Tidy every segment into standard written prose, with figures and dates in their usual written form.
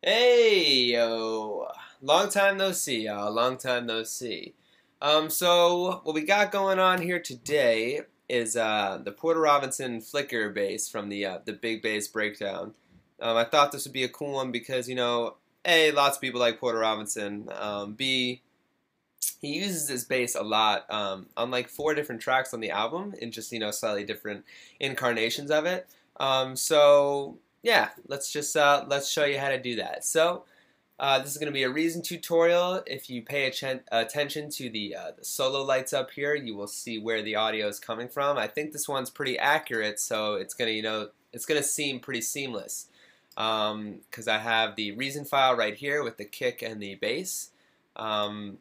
Hey, yo. Long time no see, y'all. Long time no see. So what we got going on here today is the Porter Robinson flicker bass from the Big Bass Breakdown. I thought this would be a cool one because, A, lots of people like Porter Robinson. B, he uses this bass a lot on like 4 different tracks on the album in just, slightly different incarnations of it. So yeah, let's show you how to do that. So this is going to be a reason tutorial. If you pay attention to the solo lights up here, you will see where the audio is coming from. I think this one's pretty accurate, so it's gonna it's gonna seem pretty seamless because I have the reason file right here with the kick and the bass. And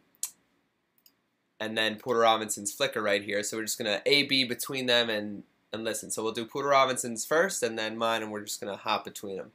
then Porter Robinson's flicker right here. So we're just going to A-B between them and listen. So we'll do Porter Robinson's first and then mine, and we're just going to hop between them.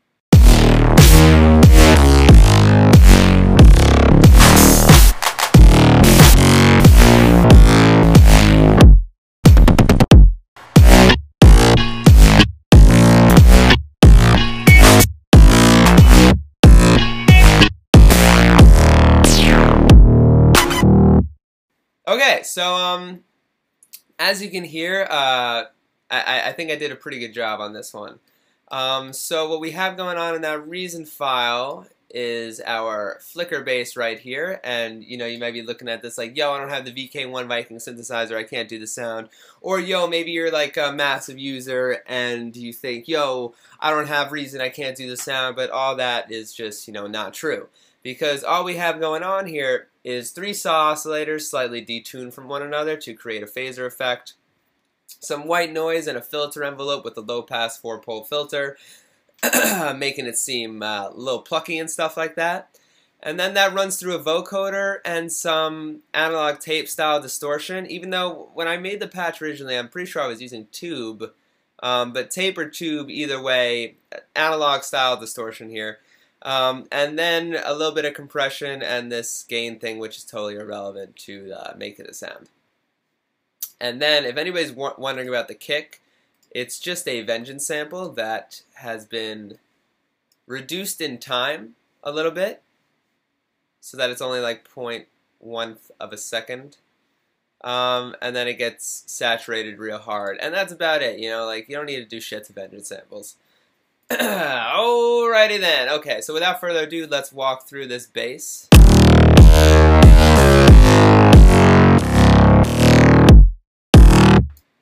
Okay, so as you can hear, I think I did a pretty good job on this one. So what we have going on in that reason file is our flicker bass right here, and you might be looking at this like, yo, I don't have the VK1 Viking synthesizer, I can't do the sound. Or yo, maybe you're like a massive user and you think, yo, I don't have reason, I can't do the sound, but all that is just, not true. Because all we have going on here is 3 saw oscillators slightly detuned from one another to create a phaser effect, some white noise, and a filter envelope with a low-pass 4-pole filter, making it seem a little plucky and stuff like that. And then that runs through a vocoder and some analog tape-style distortion, even though when I made the patch originally, I'm pretty sure I was using tube, but tape or tube, either way, analog-style distortion here. And then a little bit of compression and this gain thing, which is totally irrelevant to make it a sound. And then if anybody's wondering about the kick, it's just a Vengeance sample that has been reduced in time a little bit so that it's only like 0.1 of a second. And then it gets saturated real hard. And that's about it, like you don't need to do shit to Vengeance samples. Alrighty then. Okay, so without further ado, let's walk through this bass.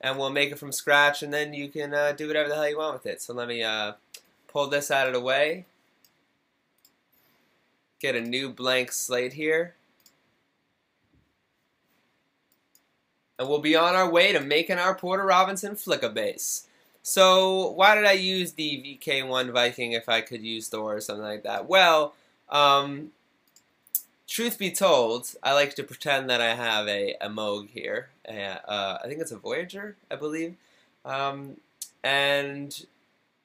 And we'll make it from scratch, and then you can do whatever the hell you want with it. So let me pull this out of the way. Get a new blank slate here. And we'll be on our way to making our Porter Robinson flicker bass. So why did I use the VK1 Viking if I could use Thor or something like that? Well, truth be told, I like to pretend that I have a Moog here. I think it's a Voyager, I believe. And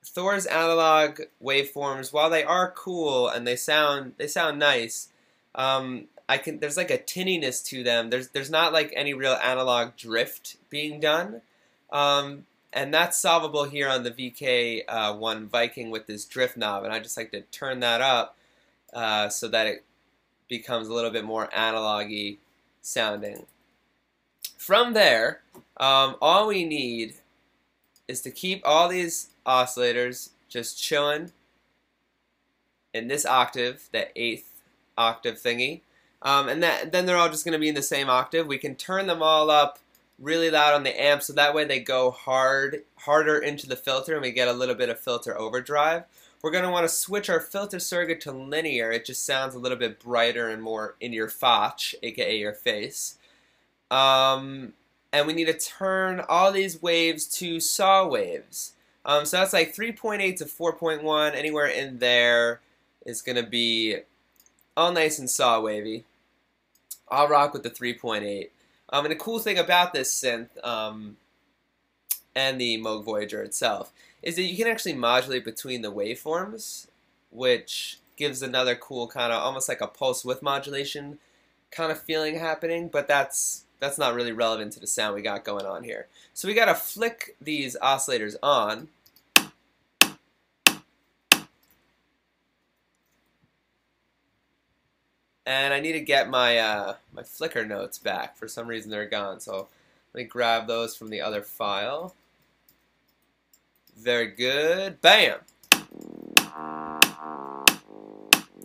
Thor's analog waveforms, while they are cool and they sound nice, there's like a tinniness to them. There's not like any real analog drift being done. And that's solvable here on the VK1 Viking with this drift knob, and I just like to turn that up so that it becomes a little bit more analog-y sounding. From there, all we need is to keep all these oscillators just chilling in this octave, the 8th octave thingy, and then they're all just going to be in the same octave. We can turn them all up really loud on the amp, so that way they go harder into the filter and we get a little bit of filter overdrive. We're going to want to switch our filter circuit to linear. It just sounds a little bit brighter and more in your fotch, aka your face. And we need to turn all these waves to saw waves. So that's like 3.8 to 4.1, anywhere in there is going to be all nice and saw wavy. I'll rock with the 3.8. And the cool thing about this synth and the Moog Voyager itself is that you can actually modulate between the waveforms, which gives another cool kind of almost like a pulse width modulation kind of feeling happening, but that's not really relevant to the sound we got going on here. So we got to flick these oscillators on And I need to get my my flicker notes back. For some reason they're gone, so let me grab those from the other file. Very good. Bam!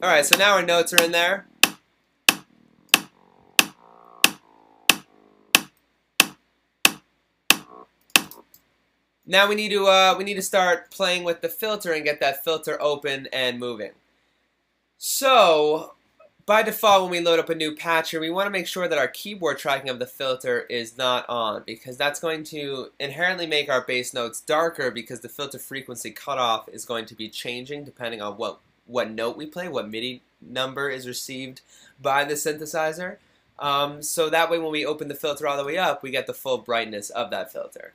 Alright, so now our notes are in there. Now we need to start playing with the filter and get that filter open and moving. So by default, when we load up a new patch here, we want to make sure that our keyboard tracking of the filter is not on, because that's going to inherently make our bass notes darker, because the filter frequency cutoff is going to be changing depending on what note we play, what MIDI number is received by the synthesizer. So that way when we open the filter all the way up, we get the full brightness of that filter.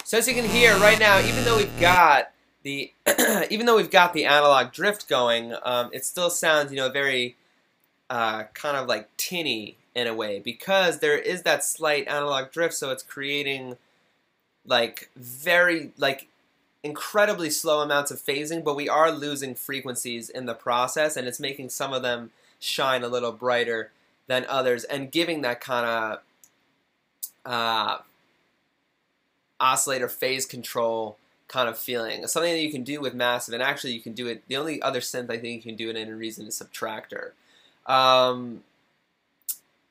So as you can hear right now, even though we've got the analog drift going, it still sounds, very kind of like tinny in a way, because there is that slight analog drift. So it's creating very incredibly slow amounts of phasing, but we are losing frequencies in the process, and it's making some of them shine a little brighter than others, and giving that kind of oscillator phase control kind of feeling. Something that you can do with Massive, and actually you can do it, the only other synth I think you can do it in a Reason is Subtractor.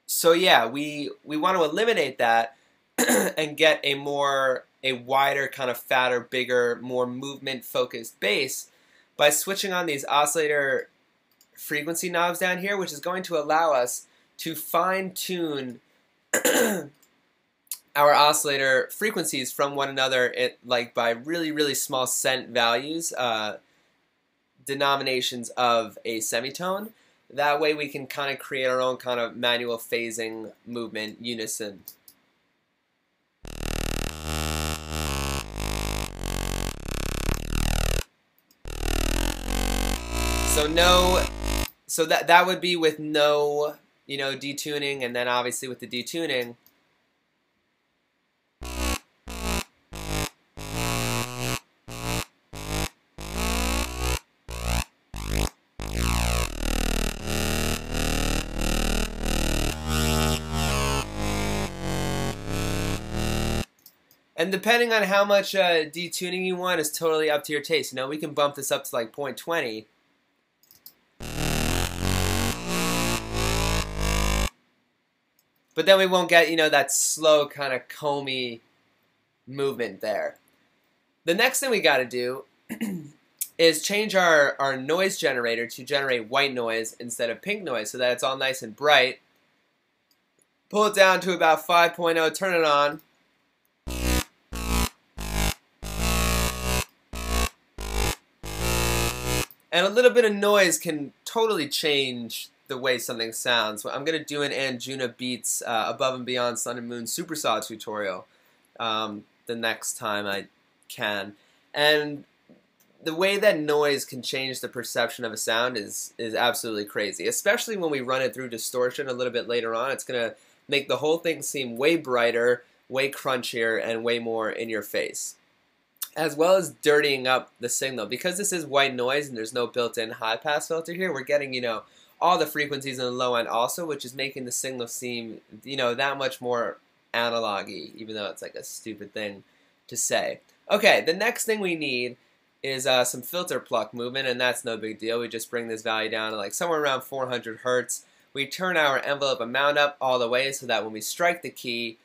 So yeah, we want to eliminate that and get a wider, kind of fatter, bigger, more movement focused bass by switching on these oscillator frequency knobs down here, which is going to allow us to fine tune our oscillator frequencies from one another, by really small cent values, denominations of a semitone. That way we can kind of create our own kind of manual phasing movement unison. So that would be with no, detuning, and then obviously with the detuning, and depending on how much detuning you want is totally up to your taste. We can bump this up to like 0.20. But then we won't get, that slow kind of comey movement there. The next thing we got to do is change our noise generator to generate white noise instead of pink noise, so that it's all nice and bright. Pull it down to about 5.0, turn it on. And a little bit of noise can totally change the way something sounds. I'm going to do an Anjuna Beats Above and Beyond Sun and Moon Supersaw tutorial the next time I can. And the way that noise can change the perception of a sound is absolutely crazy, especially when we run it through distortion a little bit later on. It's going to make the whole thing seem way brighter, way crunchier, and way more in your face, as well as dirtying up the signal. Because this is white noise and there's no built-in high-pass filter here, we're getting, all the frequencies in the low end also, which is making the signal seem, that much more analog-y, even though it's like a stupid thing to say. Okay, the next thing we need is some filter pluck movement, and that's no big deal. We just bring this value down to like somewhere around 400 hertz. We turn our envelope amount up all the way so that when we strike the key,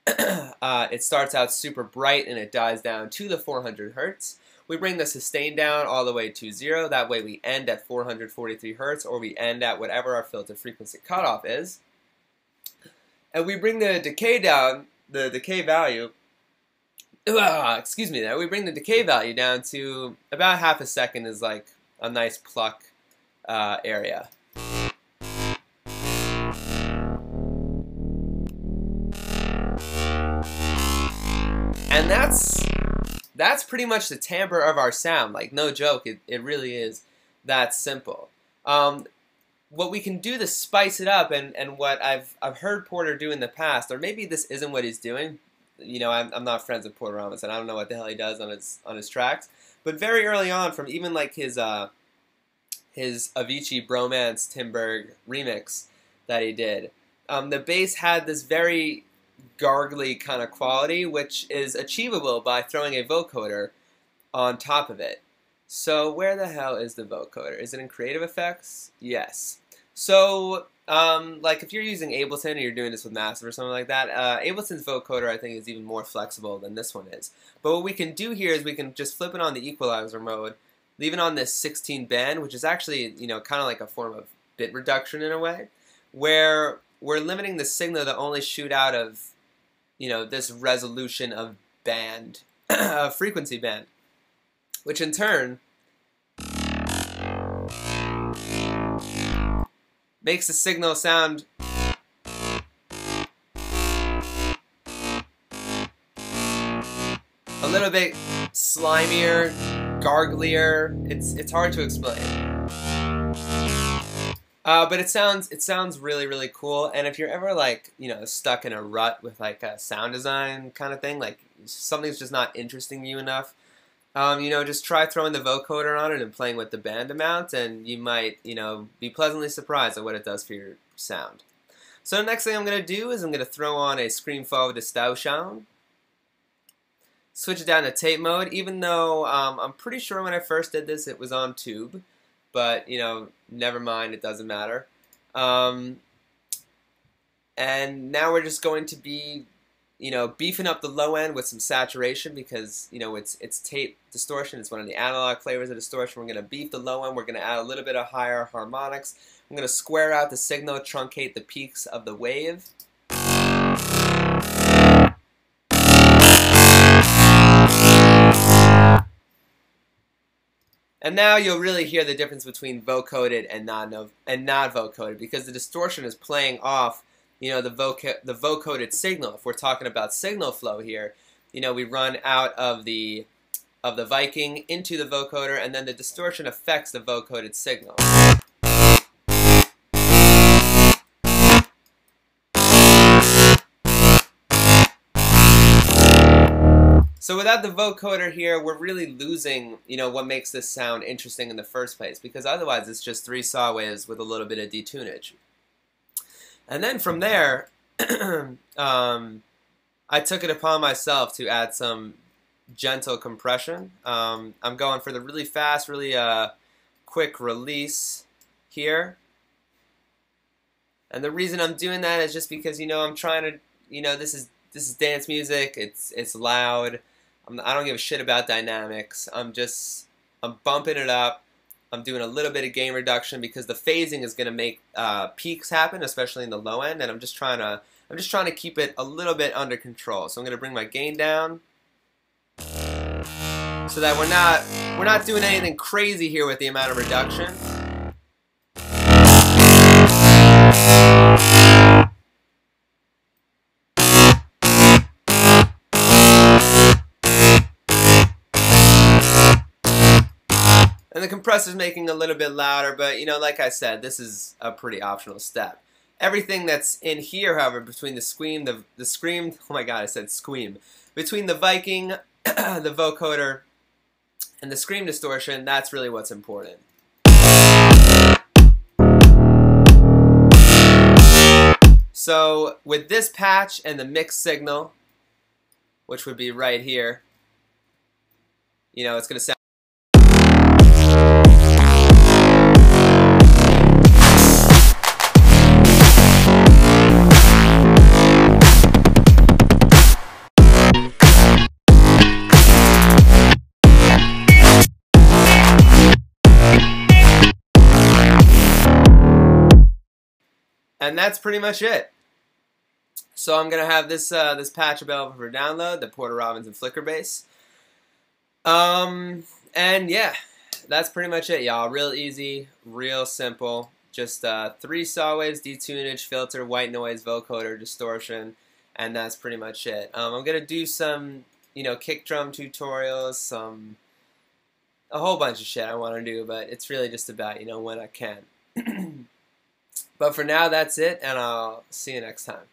it starts out super bright and it dies down to the 400 hertz. We bring the sustain down all the way to 0. That way we end at 443 hertz, or we end at whatever our filter frequency cutoff is. And we bring the decay down, the decay value, excuse me there, we bring the decay value down to about half a second is like a nice pluck area. And that's pretty much the timbre of our sound. Like, no joke, it really is that simple. What we can do to spice it up, and what I've heard Porter do in the past, or maybe this isn't what he's doing, I'm not friends with Porter Robinson. I don't know what the hell he does on his tracks. But very early on, from even like his Avicii Bromance Timberg remix that he did, the bass had this very gargly kind of quality, which is achievable by throwing a vocoder on top of it. So where the hell is the vocoder? Is it in Creative Effects? Yes. So like if you're using Ableton or you're doing this with Massive or something like that, Ableton's vocoder I think is even more flexible than this one is. But what we can do here is we can just flip it on the equalizer mode, leave it on this 16 band, which is actually kind of like a form of bit reduction in a way, where we're limiting the signal to only shoot out of this resolution of band, frequency band, which in turn makes the signal sound a little bit slimier, garglier. It's hard to explain. But it sounds really, really cool. And if you're ever like stuck in a rut with like a sound design kind of thing, like something's just not interesting you enough, just try throwing the vocoder on it and playing with the band amount, and you might be pleasantly surprised at what it does for your sound. So the next thing I'm going to do is I'm going to throw on a Scream Forward Distortion. Switch it down to tape mode, even though I'm pretty sure when I first did this it was on tube. But, never mind, it doesn't matter. And now we're just going to be, beefing up the low end with some saturation because, it's tape distortion. It's one of the analog flavors of distortion. We're going to beef the low end. We're going to add a little bit of higher harmonics. I'm going to square out the signal, truncate the peaks of the wave. And now you'll really hear the difference between vocoded and not vocoded, because the distortion is playing off, the vocoded signal. If we're talking about signal flow here, we run out of the Viking into the vocoder, and then the distortion affects the vocoded signal. So without the vocoder here, we're really losing, what makes this sound interesting in the first place, because otherwise it's just 3 saw waves with a little bit of detunage. And then from there, I took it upon myself to add some gentle compression. I'm going for the really fast, really quick release here. And the reason I'm doing that is just because, I'm trying to, this is dance music. It's loud. I don't give a shit about dynamics. I'm bumping it up. I'm doing a little bit of gain reduction because the phasing is going to make peaks happen, especially in the low end. And I'm just trying to keep it a little bit under control. So I'm going to bring my gain down so that we're not doing anything crazy here with the amount of reduction. And the compressor's making a little bit louder, but like I said, this is a pretty optional step. Everything that's in here, however, between the scream, the scream, oh my god, I said squeam, between the Viking, the vocoder, and the scream distortion, that's really what's important. So with this patch and the mix signal, which would be right here, it's going to sound. And that's pretty much it. So I'm gonna have this this patch available for download, the Porter Robinson Flicker Bass. And yeah, that's pretty much it, y'all. Real easy, real simple. Just 3 saw waves, detunage, filter, white noise, vocoder, distortion, and that's pretty much it. I'm gonna do some, kick drum tutorials, a whole bunch of shit I want to do, but it's really just about, when I can. But for now, that's it, and I'll see you next time.